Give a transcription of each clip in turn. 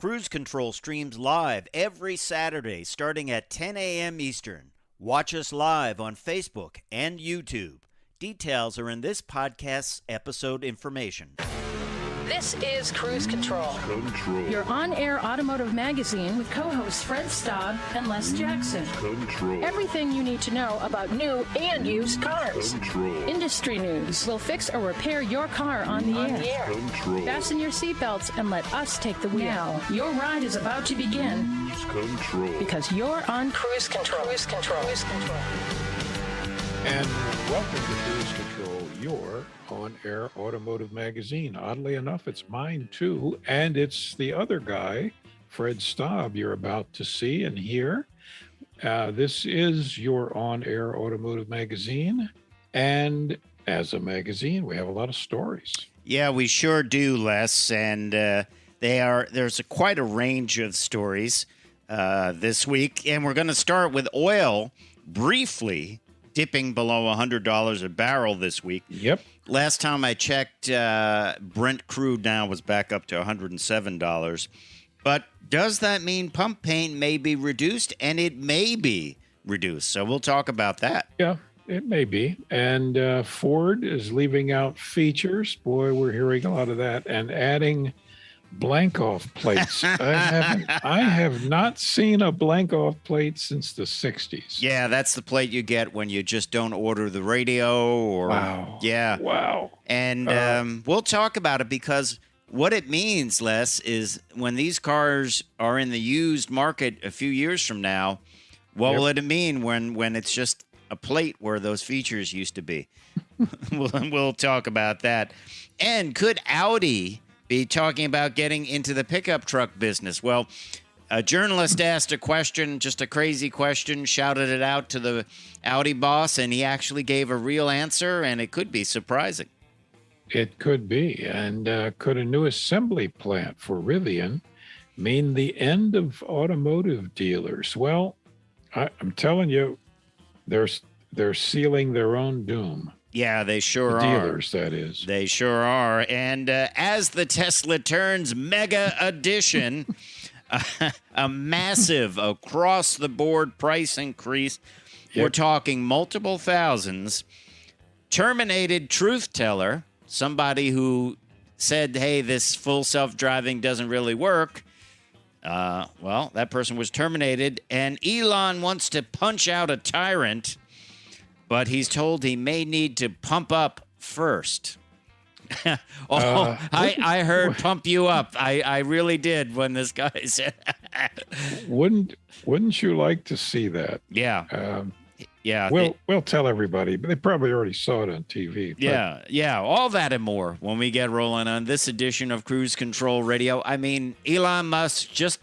Cruise Control streams live every Saturday starting at 10 a.m. Eastern. Watch us live on Facebook and YouTube. Details are in this podcast's episode information. This is Cruise Control. Your on-air automotive magazine with co-hosts Fred Staab and Les Jackson. Everything you need to know about new and used cars. Industry news. We'll fix or repair your car on the air. Fasten your seatbelts and let us take the wheel. Now, your ride is about to begin. Because you're on Cruise Control. Cruise Control. Cruise Control. And welcome to Cruise Control, your on-air automotive magazine. Oddly enough, it's mine too, and it's the other guy, Fred Staab, you're about to see and hear. This is your on-air automotive magazine, and as a magazine, we have a lot of stories. Yeah, we sure do, Les, and there's quite a range of stories this week, and we're going to start with oil briefly. Dipping below $100 a barrel this week. Yep. Last time I checked, Brent crude now was back up to $107. But does that mean pump paint may be reduced? And it may be reduced. So we'll talk about that. Yeah, it may be. And Ford is leaving out features. Boy, we're hearing a lot of that. And adding blank off plates. I have not seen a blank off plate since the 60s. Yeah, that's the plate you get when you just don't order the radio or wow. Yeah. Wow. And we'll talk about it because what it means, Les, is when these cars are in the used market a few years from now, what will it mean when it's just a plate where those features used to be? We'll talk about that. And could Audi be talking about getting into the pickup truck business? Well, a journalist asked a question, just a crazy question, shouted it out to the Audi boss, and he actually gave a real answer, and it could be surprising. It could be. And could a new assembly plant for Rivian mean the end of automotive dealers? Well, I'm telling you, they're sealing their own doom. Yeah, they sure the are. Dealers, that is. They sure are. And as the Tesla turns mega edition, a massive across-the-board price increase, we're talking multiple thousands, terminated truth teller, somebody who said, hey, this full self-driving doesn't really work. Well, that person was terminated. And Elon wants to punch out a tyrant, but he's told he may need to pump up first. I heard pump you up. I really did when this guy said Wouldn't you like to see that? Yeah. Yeah. We'll tell everybody, but they probably already saw it on TV. Yeah. All that and more when we get rolling on this edition of Cruise Control Radio. I mean, Elon Musk just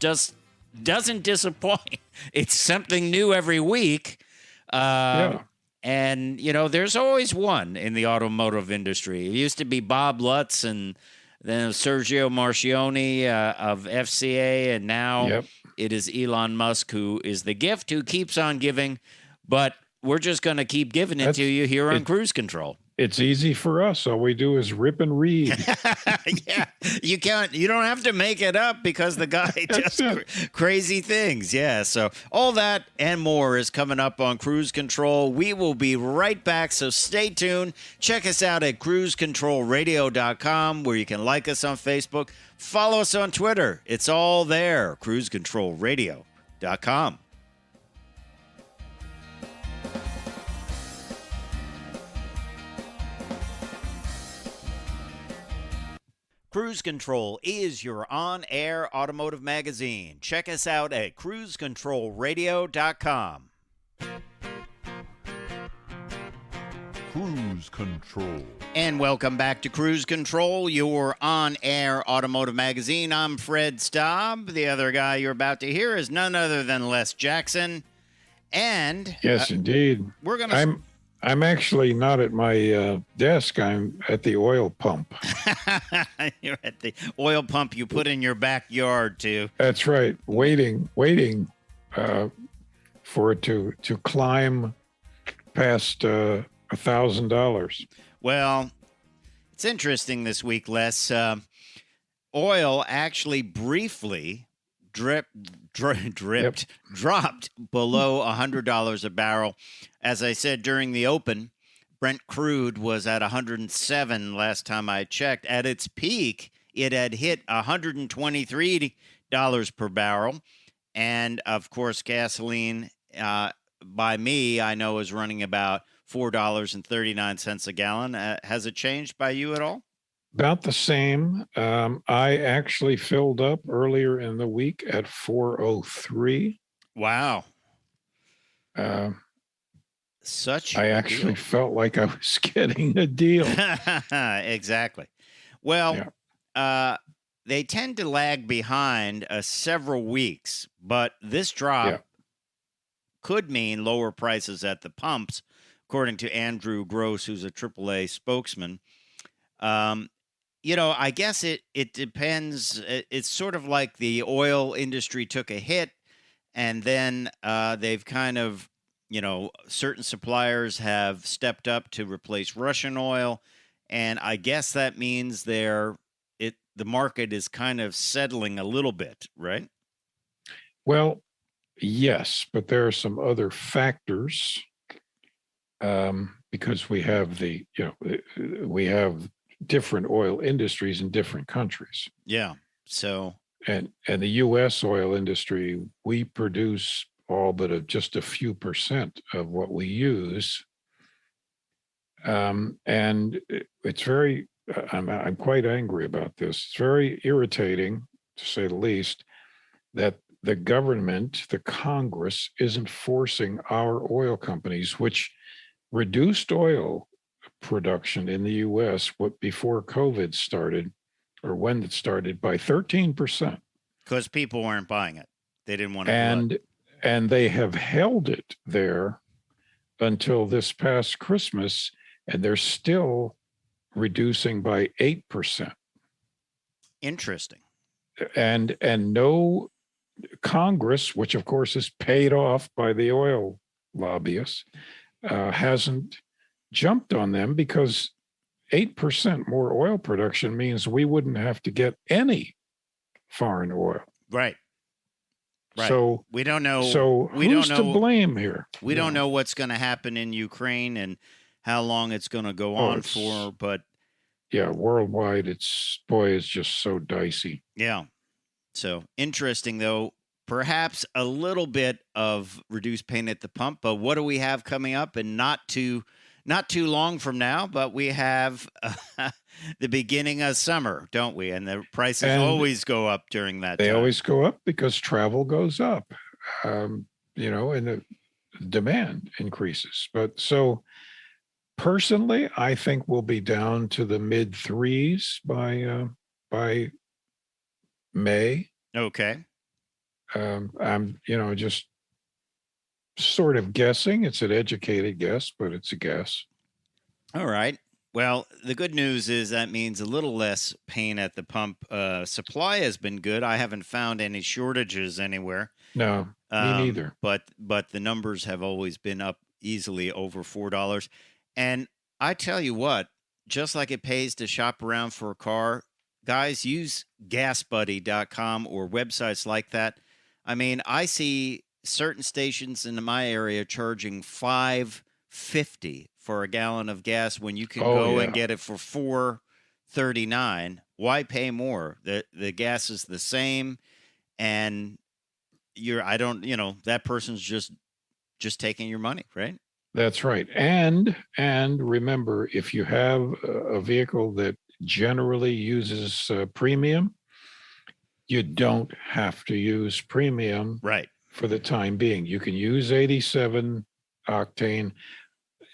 doesn't disappoint. It's something new every week. And, you know, there's always one in the automotive industry. It used to be Bob Lutz and then Sergio Marchionne of FCA. And now it is Elon Musk who is the gift, who keeps on giving. But we're just going to keep giving it to you here on Cruise Control. It's easy for us. All we do is rip and read. Yeah, you don't have to make it up because the guy does crazy things. Yeah, so all that and more is coming up on Cruise Control. We will be right back, so stay tuned. Check us out at cruisecontrolradio.com, where you can like us on Facebook. Follow us on Twitter. It's all there, cruisecontrolradio.com. Cruise Control is your on-air automotive magazine. Check us out at cruisecontrolradio.com. Cruise Control. And welcome back to Cruise Control, your on-air automotive magazine. I'm Fred Staab. The other guy you're about to hear is none other than Les Jackson. And yes, indeed. We're going to... I'm actually not at my desk. I'm at the oil pump. You're at the oil pump you put in your backyard, too. That's right. Waiting for it to climb past $1,000. Well, it's interesting this week, Les. oil actually briefly dropped below $100 a barrel. As I said during the open, Brent crude was at 107 last time I checked. At its peak, it had hit $123 per barrel. And, of course, gasoline, by me, I know is running about $4.39 a gallon. Has it changed by you at all? About the same. I actually filled up earlier in the week at 403. Wow. I actually deal. felt like I was getting a deal. Exactly. Well, they tend to lag behind several weeks, but this drop could mean lower prices at the pumps, according to Andrew Gross, who's a AAA spokesman. I guess it depends. It's sort of like the oil industry took a hit, and then they've kind of, certain suppliers have stepped up to replace Russian oil, and I guess that means the market is kind of settling a little bit, right? Well, yes, but there are some other factors because we have we have different oil industries in different countries. Yeah. So and the U.S. oil industry, we produce all but just a few percent of what we use, and it's very. I'm quite angry about this. It's very irritating, to say the least, that the government, the Congress, isn't forcing our oil companies, which reduced oil production in the U.S. before COVID started, or when it started, by 13%. Because people weren't buying it. They didn't want to. And they have held it there until this past Christmas, and they're still reducing by 8%. Interesting. And no Congress, which of course is paid off by the oil lobbyists, hasn't jumped on them, because 8% more oil production means we wouldn't have to get any foreign oil. Right. So we don't know. So who's to blame here? We don't know what's going to happen in Ukraine and how long it's going to go on for. But worldwide, it's just so dicey. Yeah. So interesting, though. Perhaps a little bit of reduced pain at the pump, but what do we have coming up? And not too long from now, but we have the beginning of summer, don't we? And the prices always go up during that time. They always go up because travel goes up, and the demand increases. But so personally, I think we'll be down to the mid threes by May. Okay. I'm, just sort of guessing. It's an educated guess, but it's a guess. All right. Well, the good news is that means a little less pain at the pump. Supply has been good. I haven't found any shortages anywhere. No, me neither. But the numbers have always been up easily over $4. And I tell you what, just like it pays to shop around for a car, guys, use gasbuddy.com or websites like that. I mean, I see certain stations in my area charging $5.50 for a gallon of gas when you can go and get it for $4.39. Why pay more? The gas is the same, and that person's just taking your money, right? That's right. And remember, if you have a vehicle that generally uses premium, you don't have to use premium for the time being. You can use 87 octane.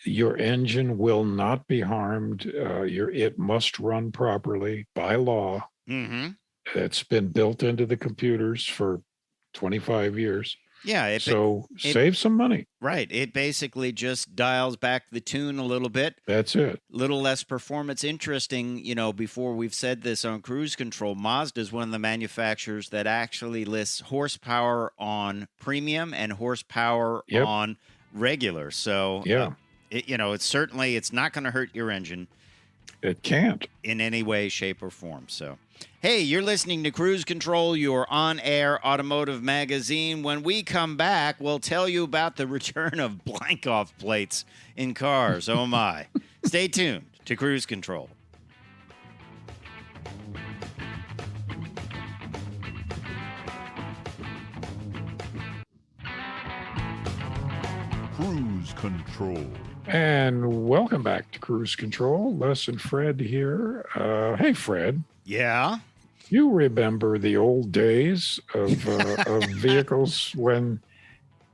Your engine will not be harmed. It must run properly by law. Mm-hmm. It's been built into the computers for 25 years. Yeah. Save some money. Right. It basically just dials back the tune a little bit. That's it. Little less performance. Interesting, before we've said this on Cruise Control, Mazda is one of the manufacturers that actually lists horsepower on premium and horsepower on regular. So, it's not going to hurt your engine. It can't. In any way, shape, or form. So, hey, you're listening to Cruise Control, your on-air automotive magazine. When we come back, we'll tell you about the return of blank-off plates in cars. Oh, my. Stay tuned to Cruise Control. Cruise Control. And welcome back to Cruise Control. Les and Fred here. Hey, Fred. Yeah? You remember the old days of vehicles when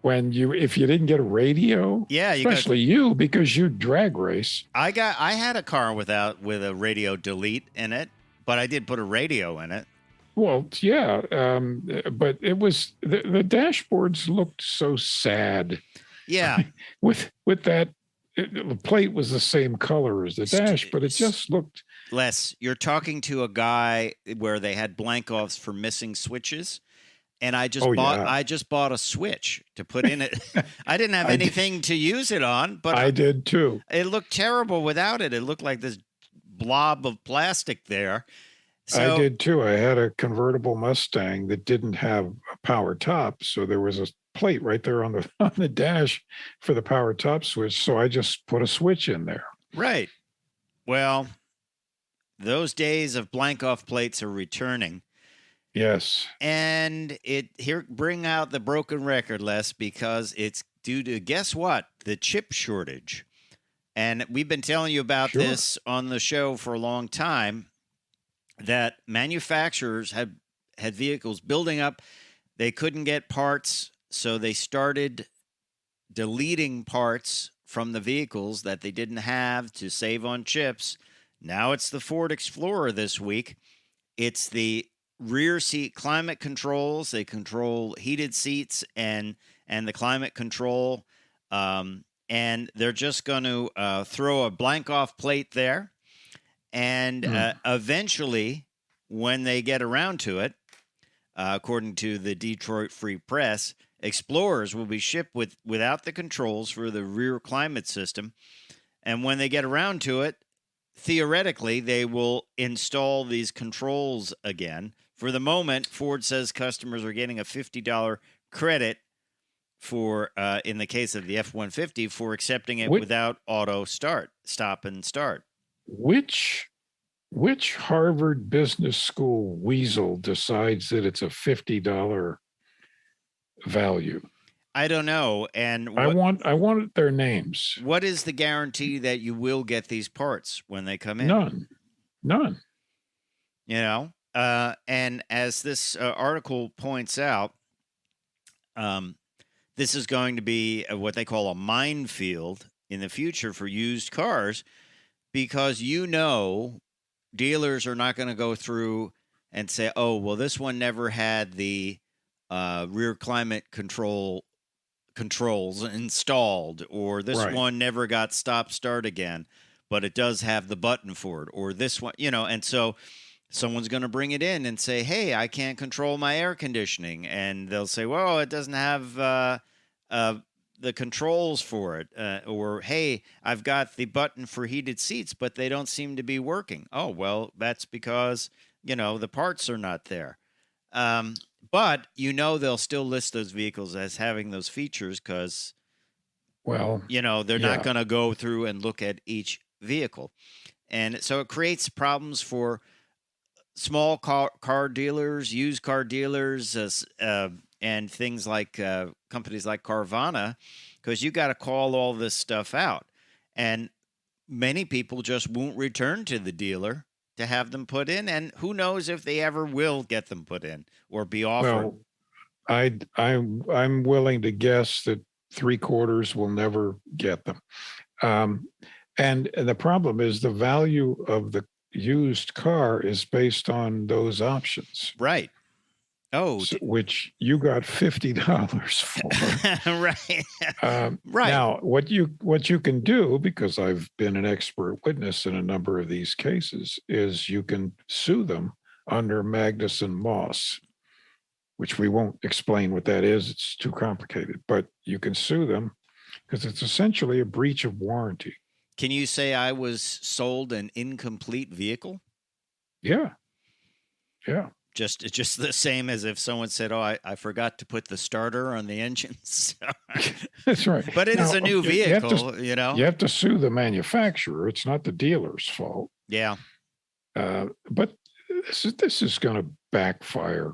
if you didn't get a radio? Yeah, especially you, because you drag race. I had a car with a radio delete in it, but I did put a radio in it. Well, yeah, but it was the dashboards looked so sad. Yeah, with that. The plate was the same color as the dash, but it just looked. Les, you're talking to a guy where they had blank offs for missing switches, and I just bought a switch to put in it. I didn't have anything to use it on, but I did too. It looked terrible without it. It looked like this blob of plastic there. So, I did too. I had a convertible Mustang that didn't have a power top, so there was a plate right there on the dash for the power top switch. So I just put a switch in there. Right. Well, those days of blank off plates are returning. Yes. And bring out the broken record, Les, because it's due to, guess what? The chip shortage. And we've been telling you about this on the show for a long time, that manufacturers had vehicles building up. They couldn't get parts. So they started deleting parts from the vehicles that they didn't have to save on chips. Now it's the Ford Explorer this week. It's the rear seat climate controls. They control heated seats and the climate control. And they're just going to throw a blank off plate there. And eventually, when they get around to it, according to the Detroit Free Press, Explorers will be shipped without the controls for the rear climate system. And when they get around to it, theoretically, they will install these controls again. For the moment, Ford says customers are getting a $50 credit for, in the case of the F-150, for accepting it without auto stop and start. Which Harvard Business School weasel decides that it's a $50 value? I don't know. And I want their names. What is the guarantee that you will get these parts when they come in? None. You know, and as this article points out, this is going to be what they call a minefield in the future for used cars, because dealers are not going to go through and say, oh, well, this one never had the rear climate controls installed, or this one never got stop start again, but it does have the button for it, or this one, and so someone's going to bring it in and say, hey, I can't control my air conditioning, and they'll say, well, it doesn't have the controls for it, or hey, I've got the button for heated seats, but they don't seem to be working. Oh, well, that's because the parts are not there. But they'll still list those vehicles as having those features because, they're not going to go through and look at each vehicle. And so it creates problems for small car dealers, used car dealers, and things like companies like Carvana, because you got to call all this stuff out. And many people just won't return to the dealer to have them put in, and who knows if they ever will get them put in or be offered. Well, I'm willing to guess that 3/4 will never get them. And the problem is the value of the used car is based on those options. Right. Oh, which you got $50 for. Right. Right. Now, what you can do, because I've been an expert witness in a number of these cases, is you can sue them under Magnuson Moss, which we won't explain what that is. It's too complicated, but you can sue them because it's essentially a breach of warranty. Can you say I was sold an incomplete vehicle? Yeah. Yeah. Just the same as if someone said, "Oh, I forgot to put the starter on the engine." That's right. But it is a new vehicle, you have to sue the manufacturer. It's not the dealer's fault. Yeah. But this is going to backfire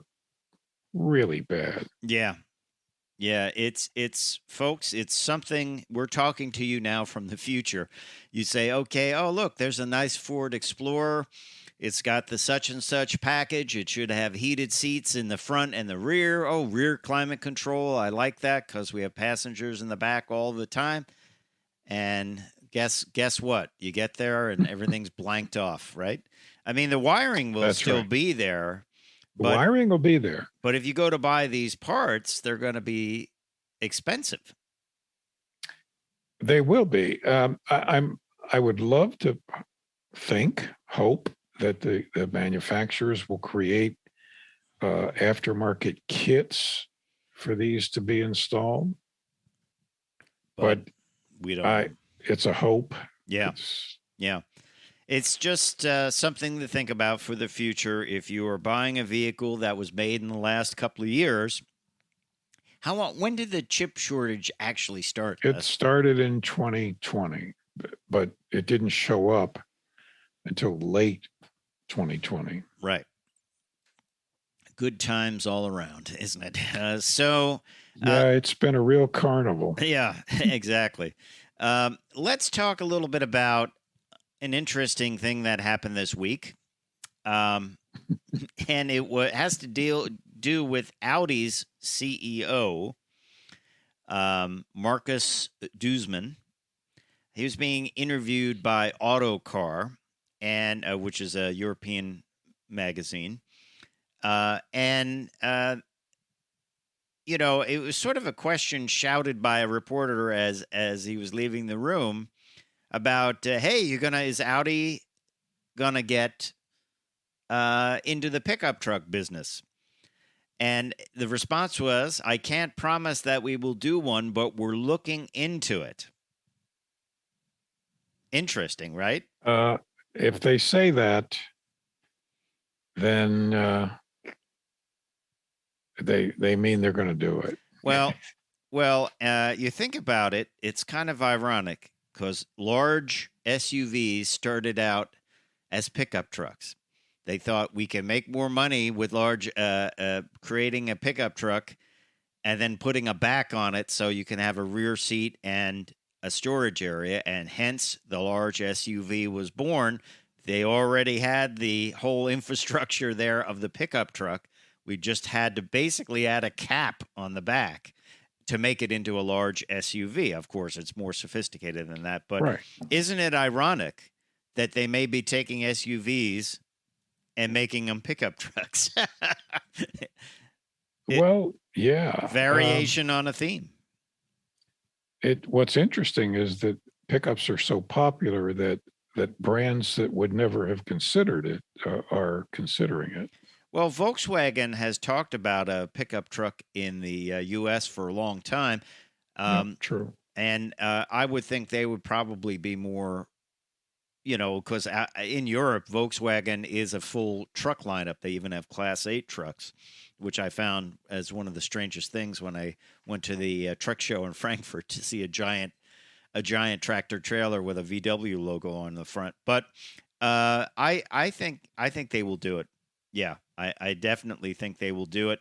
really bad. Yeah. Yeah, it's folks, it's something. We're talking to you now from the future. You say, okay, oh, look, there's a nice Ford Explorer. It's got the such and such package. It should have heated seats in the front and the rear. Oh, rear climate control. I like that because we have passengers in the back all the time. And guess what? You get there and everything's blanked off, right? I mean, the wiring will still be there. The wiring will be there. But if you go to buy these parts, they're going to be expensive. They will be. I would love to hope that the manufacturers will create aftermarket kits for these to be installed. But we don't. It's a hope. Yeah. Yeah. It's just something to think about for the future. If you are buying a vehicle that was made in the last couple of years, how long? When did the chip shortage actually start? It started in 2020, but it didn't show up until late 2020. Right. Good times all around, isn't it? It's been a real carnival. Yeah, exactly. Let's talk a little bit about an interesting thing that happened this week. And it has to do with Audi's CEO, Markus Duesmann. He was being interviewed by Autocar, and which is a European magazine. It was sort of a question shouted by a reporter as he was leaving the room about, hey, is Audi gonna get into the pickup truck business? And the response was, I can't promise that we will do one, but we're looking into it. Interesting, right? If they say that, then they mean they're going to do it. Well, you think about it, it's kind of ironic because large SUVs started out as pickup trucks. They thought we can make more money with large, creating a pickup truck and then putting a back on it so you can have a rear seat and a storage area, and hence the large SUV was born. They already had the whole infrastructure there of the pickup truck. We just had to basically add a cap on the back to make it into a large SUV. Of course, it's more sophisticated than that, but Isn't it ironic that they may be taking SUVs and making them pickup trucks? Variation on a theme. What's interesting is that pickups are so popular that brands that would never have considered it are considering it. Well, Volkswagen has talked about a pickup truck in the U.S. for a long time. True. And I would think they would probably be more, because in Europe, Volkswagen is a full truck lineup. They even have Class 8 trucks, which I found as one of the strangest things when I went to the truck show in Frankfurt to see a giant tractor trailer with a VW logo on the front. But I think they will do it. Yeah, I definitely think they will do it.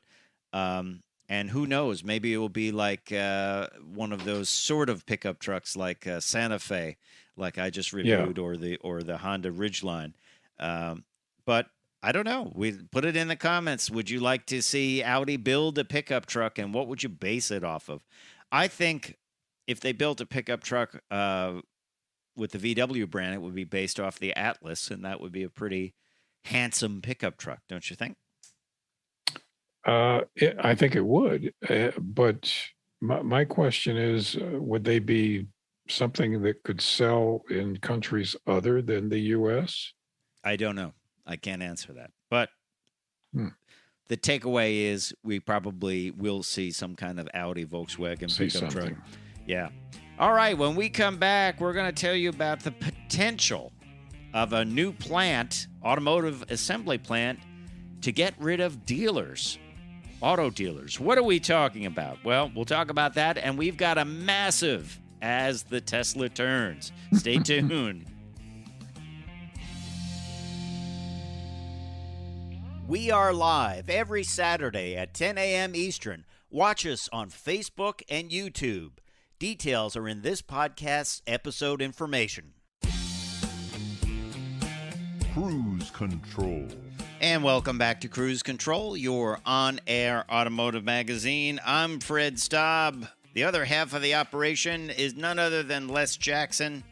And who knows? Maybe it will be like one of those sort of pickup trucks like Santa Fe, like I just reviewed, or the Honda Ridgeline. But I don't know. We put it in the comments. Would you like to see Audi build a pickup truck, and what would you base it off of? I think if they built a pickup truck with the VW brand, it would be based off the Atlas, and that would be a pretty handsome pickup truck, don't you think? I think it would, but my question is, would they be something that could sell in countries other than the U.S.? I don't know. I can't answer that. But the takeaway is we probably will see some kind of Audi Volkswagen pickup truck. Yeah. All right, when we come back, we're going to tell you about the potential of a new plant, automotive assembly plant, to get rid of dealers, auto dealers. What are we talking about? Well, we'll talk about that, and we've got a massive As the Tesla Turns. Stay tuned. We are live every Saturday at 10 a.m. Eastern. Watch us on Facebook and YouTube. Details are in this podcast's episode information. Cruise Control. And welcome back to Cruise Control, your on-air automotive magazine. I'm Fred Staab. The other half of the operation is none other than Les Jackson.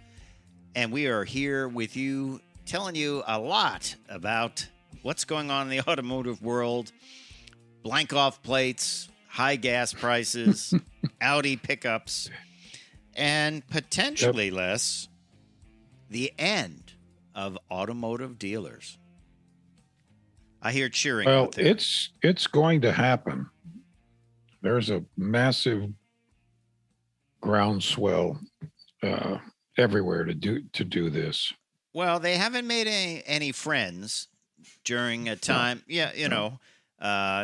And we are here with you, telling you a lot about what's going on in the automotive world. Blank off plates, high gas prices, Audi pickups, and potentially, Les, the end of automotive dealers. I hear cheering. Well, out there. it's going to happen. There's a massive groundswell everywhere to do this. Well, they haven't made any friends during a time. Yeah,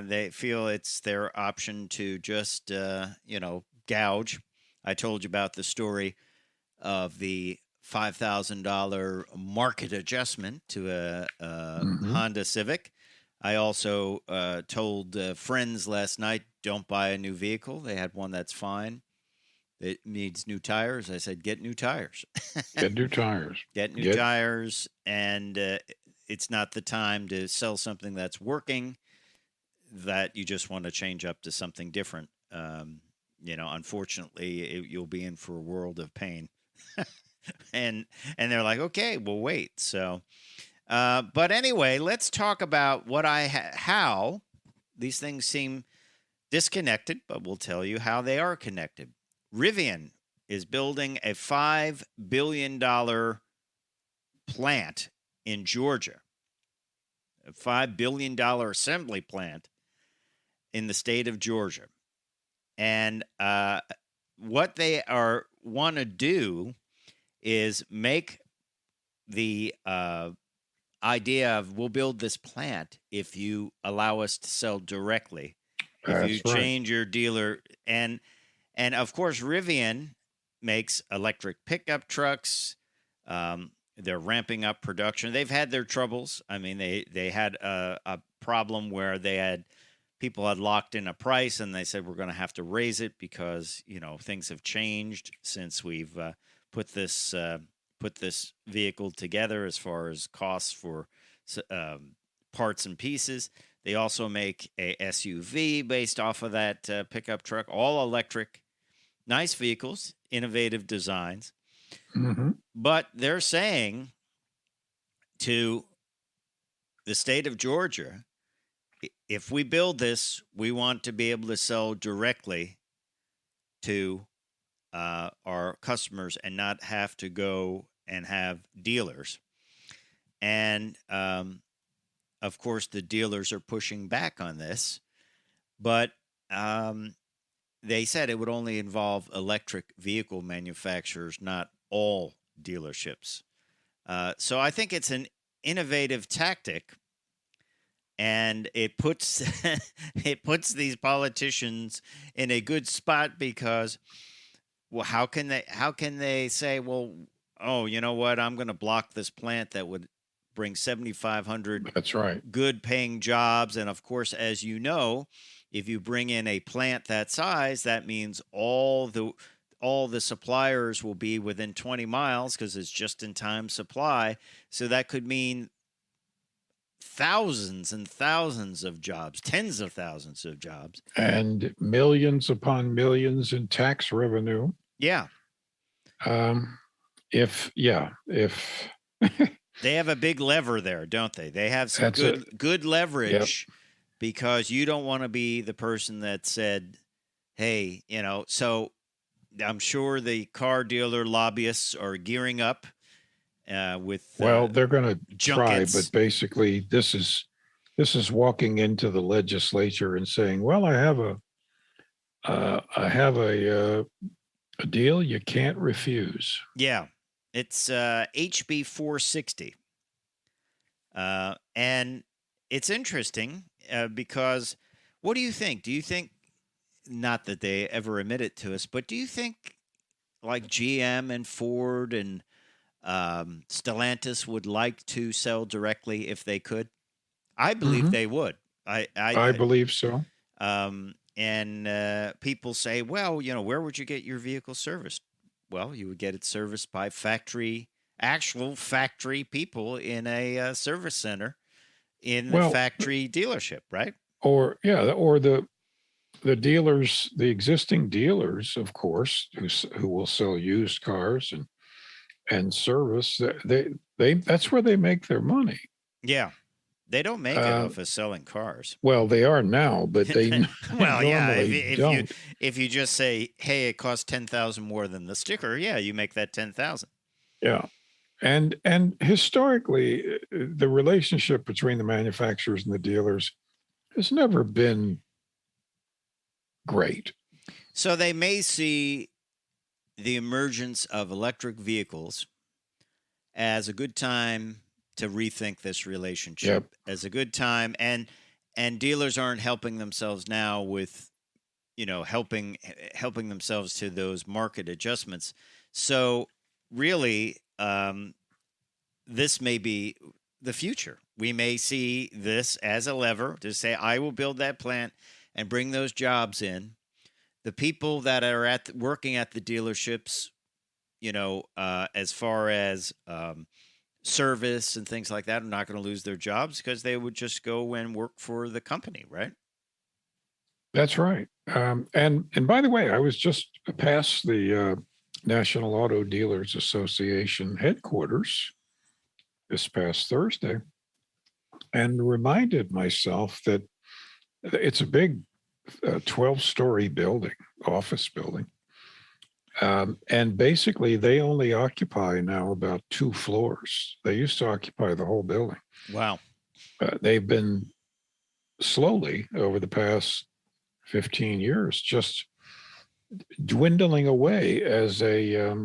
they feel it's their option to just gouge. I told you about the story of the $5,000 market adjustment to a Honda Civic. I also told friends last night, don't buy a new vehicle. They had one that's fine. It needs new tires. I said, get new tires. Get new tires. Get new tires. And it's not the time to sell something that's working that you just want to change up to something different. Unfortunately, you'll be in for a world of pain. and they're like, okay, we'll wait. So, but anyway, let's talk about how these things seem disconnected, but we'll tell you how they are connected. Rivian is building a $5 billion plant in Georgia, a $5 billion assembly plant in the state of Georgia. And what they want to do is make the idea of, we'll build this plant if you allow us to sell directly. If you change your dealer. And of course, Rivian makes electric pickup trucks. They're ramping up production. They've had their troubles. I mean, they had a problem where people had locked in a price, and they said, we're going to have to raise it because, things have changed since we've put this vehicle together as far as costs for parts and pieces. They also make a SUV based off of that pickup truck, all electric, nice vehicles, innovative designs. Mm-hmm. But they're saying to the state of Georgia, if we build this, we want to be able to sell directly to our customers and not have to go and have dealers. And, of course, the dealers are pushing back on this. But they said it would only involve electric vehicle manufacturers, not all dealerships. So I think it's an innovative tactic. And it puts these politicians in a good spot because, well, how can they say, well, oh, you know what, I'm going to block this plant that would bring 7,500 That's right. good paying jobs. And of course, as you know, if you bring in a plant that size, that means all the suppliers will be within 20 miles because it's just in time supply. So that could mean thousands and thousands of jobs, tens of thousands of jobs, and millions upon millions in tax revenue. Yeah. If They have a big lever there, don't they? They have some good leverage. Yep. Because you don't want to be the person that said, hey, so I'm sure the car dealer lobbyists are gearing up with they're going to try, junkets. but basically this is walking into the legislature and saying, well, I have a A deal you can't refuse. Yeah. It's HB 460. And it's interesting because what do you think? Do you think, not that they ever admit it to us, but do you think like GM and Ford and Stellantis would like to sell directly if they could? I believe they would. I believe so. And people say, well, where would you get your vehicle serviced? Well, you would get it serviced by actual factory people in a service center in the factory dealership, right? Or the dealers, the existing dealers, of course, who will sell used cars and service. They that's where they make their money. Yeah. They don't make it off of selling cars. Well, they are now, but they well, yeah. don't. If you just say, "Hey, it costs $10,000 more than the sticker," yeah, you make that $10,000. Yeah, and historically, the relationship between the manufacturers and the dealers has never been great. So they may see the emergence of electric vehicles as a good time to rethink this relationship, as a good time, and dealers aren't helping themselves now with helping themselves to those market adjustments. So really, this may be the future. We may see this as a lever to say, I will build that plant and bring those jobs in. The people that are working at the dealerships, as far as service and things like that, are not going to lose their jobs because they would just go and work for the company, right? That's right. And by the way, I was just past the National Auto Dealers Association headquarters this past Thursday and reminded myself that it's a big 12-story building, office building. And basically, they only occupy now about 2 floors. They used to occupy the whole building. Wow. They've been slowly, over the past 15 years, just dwindling away as a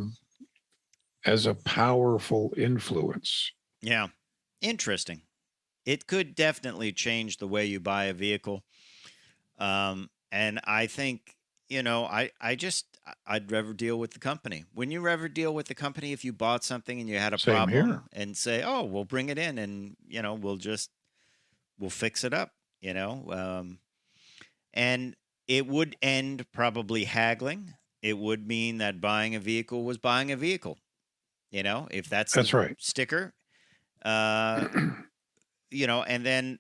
powerful influence. Yeah. Interesting. It could definitely change the way you buy a vehicle. And I think, I'd rather deal with the company. Wouldn't you rather deal with the company if you bought something and you had a problem here. And say, oh, we'll bring it in and, we'll fix it up, and it would end probably haggling. It would mean that buying a vehicle was buying a vehicle, if that's right. Sticker, and then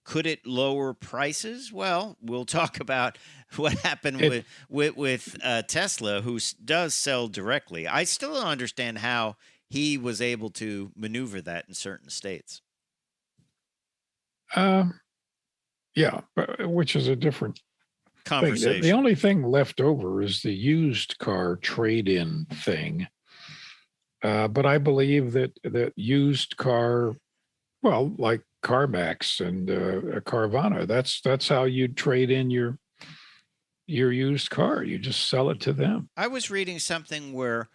could it lower prices? Well, we'll talk about what happened with Tesla, who does sell directly. I still don't understand how he was able to maneuver that in certain states. Yeah, which is a different conversation. The only thing left over is the used car trade-in thing. But I believe that used car, well, like CarMax and Carvana, that's how you trade in your used car. You just sell it to them. I was reading something where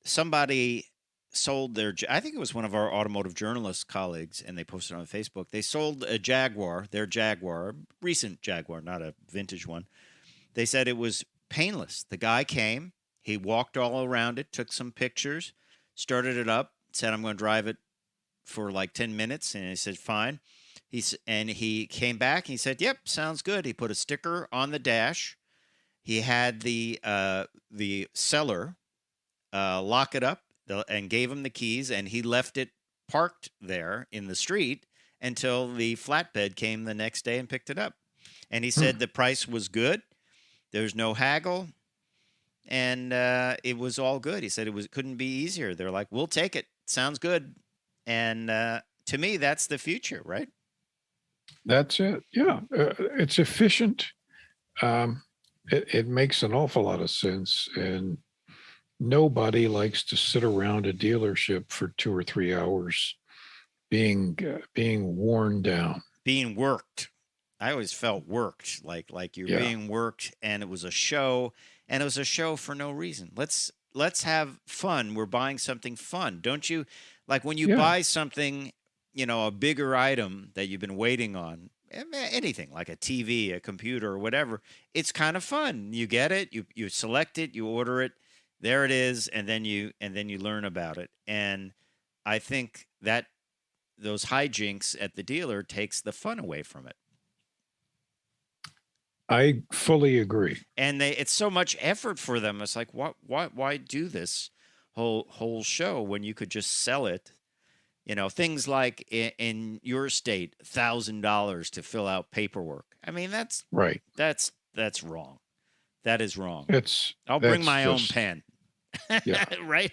somebody sold I think it was one of our automotive journalist colleagues, and they posted on Facebook. They sold a Jaguar, recent Jaguar, not a vintage one. They said it was painless. The guy came, he walked all around it, took some pictures, started it up, said, I'm going to drive it for like 10 minutes. And he said, fine. He came back and he said, yep, sounds good. He put a sticker on the dash. He had the seller lock it up and gave him the keys, and he left it parked there in the street until the flatbed came the next day and picked it up. And he said the price was good. There's no haggle. And it was all good. He said couldn't be easier. They're like, we'll take it. Sounds good. And to me, that's the future, right? That's it. Yeah. It's efficient. It makes an awful lot of sense. And nobody likes to sit around a dealership for 2 or 3 hours being worn down. Being worked. I always felt worked, like you're Yeah. being worked, and it was a show, and it was a show for no reason. Let's have fun. We're buying something fun, don't you? Like when you Yeah. buy something, a bigger item that you've been waiting on, anything like a TV, a computer, or whatever. It's kind of fun. You get it, you select it, you order it, there it is, and then you learn about it. And I think that those hijinks at the dealer takes the fun away from it. I fully agree. And it's so much effort for them. It's like, why do this whole show when you could just sell it? Things like in your state, $1,000 to fill out paperwork. I mean, that's Right. That's wrong. That is wrong. I'll That's bring my own just- pen. Yeah. Right.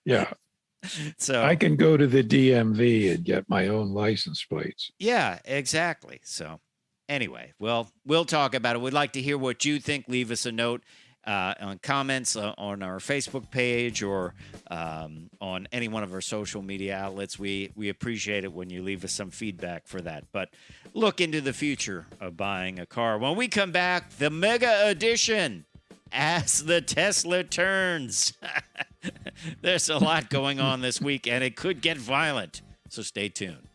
Yeah. So I can go to the DMV and get my own license plates. yeah, exactly. So anyway, well, we'll talk about it. We'd like to hear what you think. Leave us a note on comments on our Facebook page or on any one of our social media outlets. We appreciate it when you leave us some feedback for that. But look into the future of buying a car. When we come back, the Mega Edition, as the Tesla turns. There's a lot going on this week, and it could get violent. So stay tuned.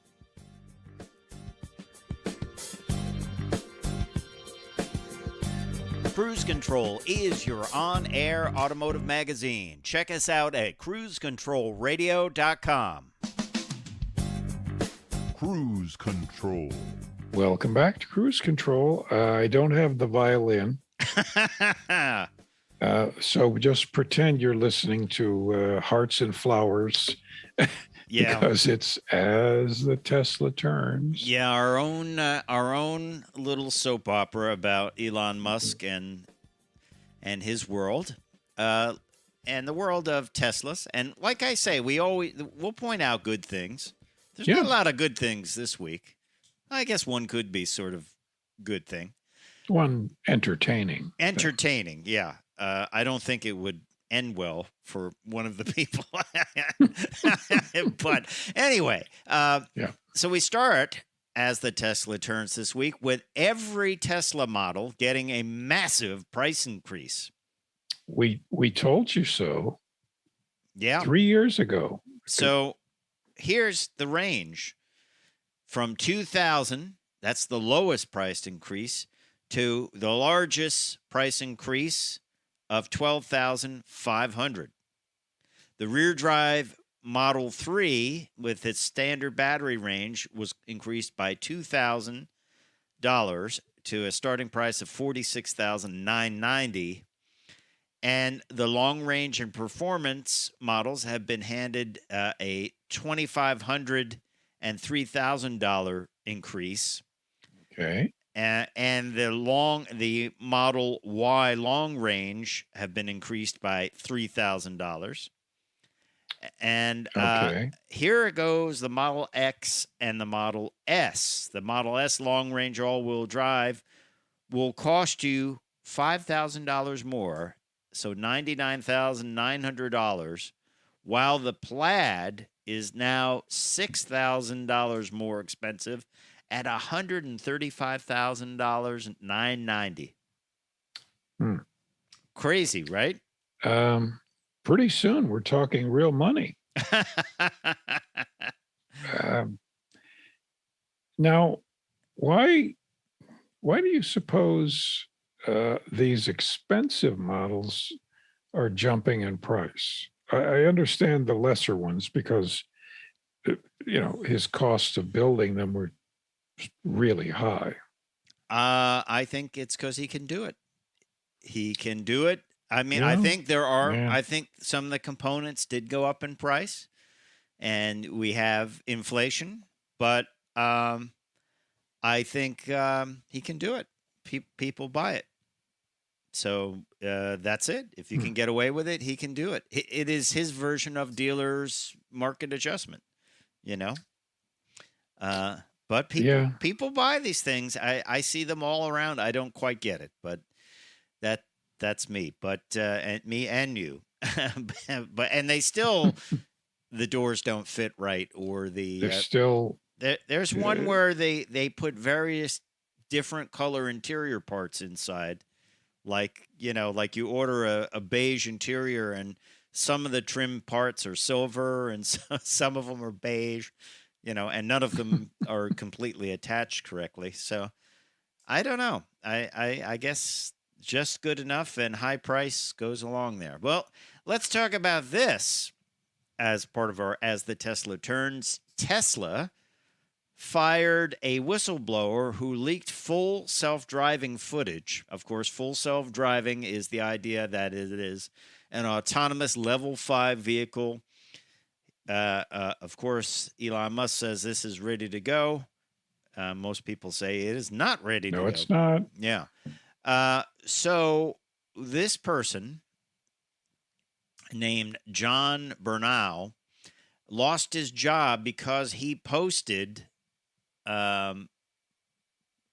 Cruise Control is your on-air automotive magazine. Check us out at cruisecontrolradio.com. Cruise Control. Welcome back to Cruise Control. I don't have the violin. So just pretend you're listening to Hearts and Flowers. Yeah. Because it's as the Tesla turns. Yeah, our own little soap opera about Elon Musk and his world, and the world of Teslas. And like I say, we'll point out good things. There's not a lot of good things this week. I guess one could be sort of good thing. One entertaining. Entertaining, yeah. I don't think it would end well for one of the people. But anyway, so we start as the Tesla turns this week with every Tesla model getting a massive price increase. We told you so. Yeah. 3 years ago. So here's the range from 2,000, that's the lowest price increase, to the largest price increase of 12,500. The rear drive Model 3 with its standard battery range was increased by $2,000 to a starting price of $46,990. And the long range and performance models have been handed a $2,500 and $3,000 increase. Okay. And the Model Y long range have been increased by $3,000. And here goes the Model X and the Model S. The Model S long range all-wheel drive will cost you $5,000 more, so $99,900, while the Plaid is now $6,000 more expensive at $135,990. Crazy, right? Pretty soon we're talking real money. Now, why do you suppose these expensive models are jumping in price? I understand the lesser ones because, his cost of building them were really high. I think it's because he can do it. He can do it. I mean, I think I think some of the components did go up in price, and we have inflation, but I think he can do it. People buy it. So that's it. If you can get away with it, he can do it. It is his version of dealer's market adjustment, But people buy these things. I see them all around. I don't quite get it, but that's me. But and me and you. And they still the doors don't fit right, or they're still There's one where they put various different color interior parts inside, like like you order a beige interior, and some of the trim parts are silver, and some of them are beige, and none of them are completely attached correctly. So I don't know. I guess just good enough and high price goes along there. Well, let's talk about this as part of our As the Tesla Turns. Tesla fired a whistleblower who leaked full self-driving footage. Of course, full self-driving is the idea that it is an autonomous level 5 vehicle. Of course, Elon Musk says this is ready to go. Most people say it is not ready to go. No, it's not. Yeah. So this person named John Bernal lost his job because he posted test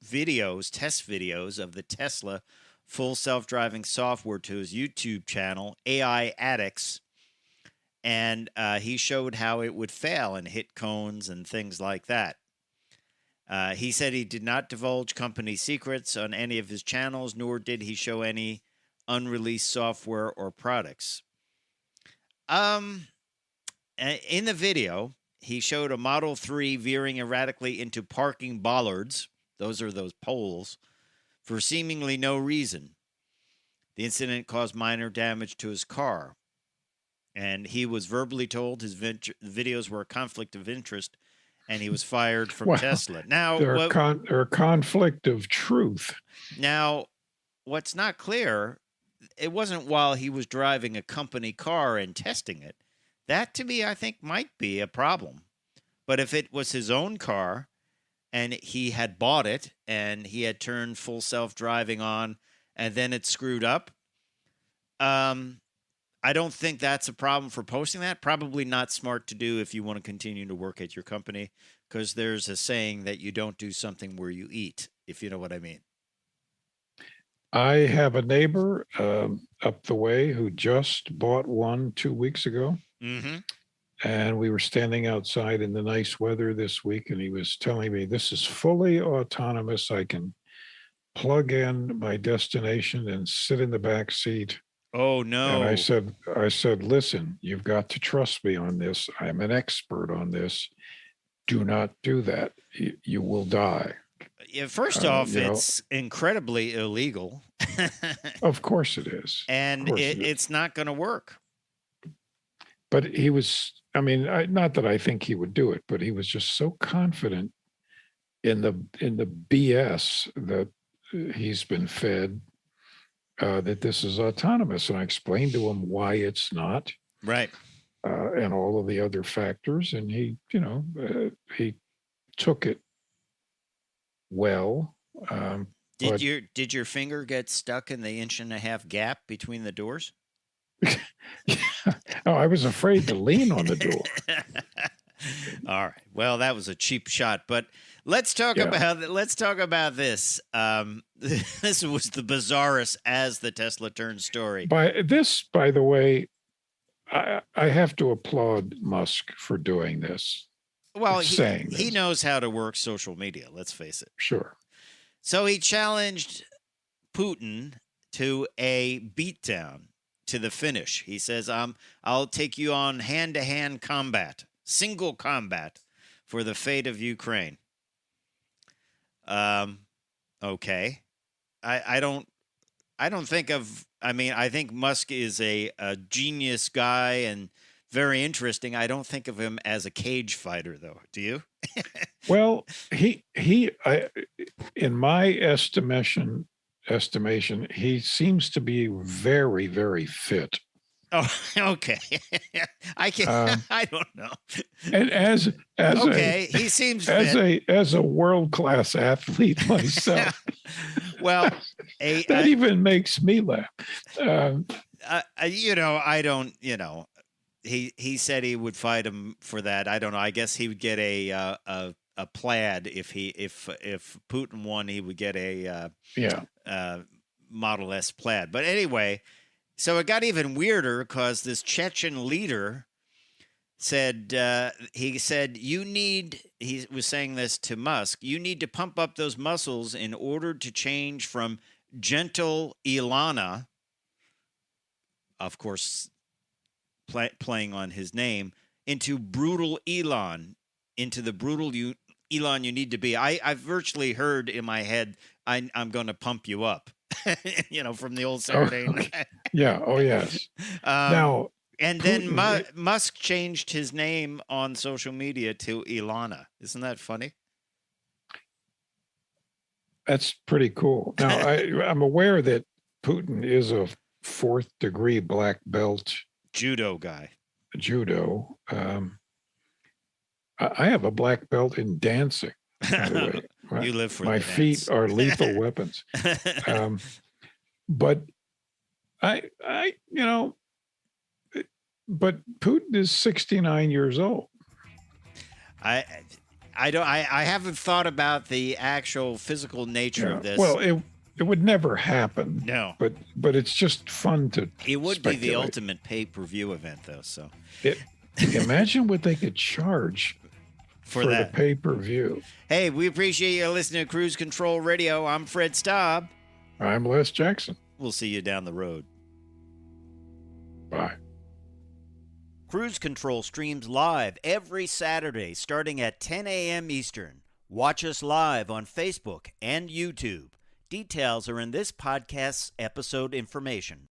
videos of the Tesla full self-driving software to his YouTube channel, AI Addicts, and he showed how it would fail and hit cones and things like that. He said he did not divulge company secrets on any of his channels, nor did he show any unreleased software or products. In the video, he showed a Model 3 veering erratically into parking bollards. Those are those poles, for seemingly no reason. The incident caused minor damage to his car, and he was verbally told his videos were a conflict of interest, and he was fired from Tesla. Now, they're a conflict of truth. Now, what's not clear, it wasn't while he was driving a company car and testing it. That, to me, I think might be a problem. But if it was his own car and he had bought it and he had turned full self-driving on and then it screwed up, I don't think that's a problem for posting that. Probably not smart to do if you want to continue to work at your company, because there's a saying that you don't do something where you eat, if you know what I mean. I have a neighbor up the way who just bought one 2 weeks ago. Mm-hmm. And we were standing outside in the nice weather this week, and he was telling me this is fully autonomous. I can plug in my destination and sit in the back seat. Oh, no. And I said, listen, you've got to trust me on this. I'm an expert on this. Do not do that. You will die. Yeah, first off, it's incredibly illegal. Of course it is. And it's not going to work. But he was, not that I think he would do it, but he was just so confident in the BS that he's been fed, that this is autonomous. And I explained to him why it's not. Right. And all of the other factors. And he took it well. Did your finger get stuck in the 1.5-inch gap between the doors? Oh, I was afraid to lean on the door. All right. Well, that was a cheap shot, but let's talk about this. This was the bizarrest As the Tesla Turns story. By the way, I have to applaud Musk for doing this. Well, he knows how to work social media, let's face it. Sure. So he challenged Putin to a beatdown to the finish. He says, I'll take you on hand-to-hand combat, single combat for the fate of Ukraine. Okay. I think Musk is a genius guy and very interesting. I don't think of him as a cage fighter, though. Do you? Well, he in my estimation, he seems to be very, very fit. Oh, okay. I can. I don't know. And he seems fit. as a world-class athlete myself. Well, that even makes me laugh. I don't. He said he would fight him for that. I don't know. I guess he would get a plaid if Putin won. He would get a Model S plaid. But anyway, so it got even weirder because this Chechen leader he said, he was saying this to Musk, you need to pump up those muscles in order to change from gentle Ilana, of course, playing on his name, into brutal Elon, into the brutal Elon you need to be. I've virtually heard in my head, I'm going to pump you up, from the old Saturday Night. Yeah. Oh, yes. Now, and then Musk changed his name on social media to Ilana. Isn't that funny? That's pretty cool. Now, I'm aware that Putin is a 4th degree black belt judo guy. Judo. I have a black belt in dancing, by the way. You live for my feet are lethal weapons. But but Putin is 69 years old. I haven't thought about the actual physical nature of this. Well, it would never happen. No. But it's just fun to It would speculate. be the ultimate pay-per-view event, though. So imagine what they could charge for that. The pay-per-view. Hey, we appreciate you listening to Cruise Control Radio. I'm Fred Staab. I'm Les Jackson. We'll see you down the road. Bye. Cruise Control streams live every Saturday starting at 10 a.m. Eastern. Watch us live on Facebook and YouTube. Details are in this podcast's episode information.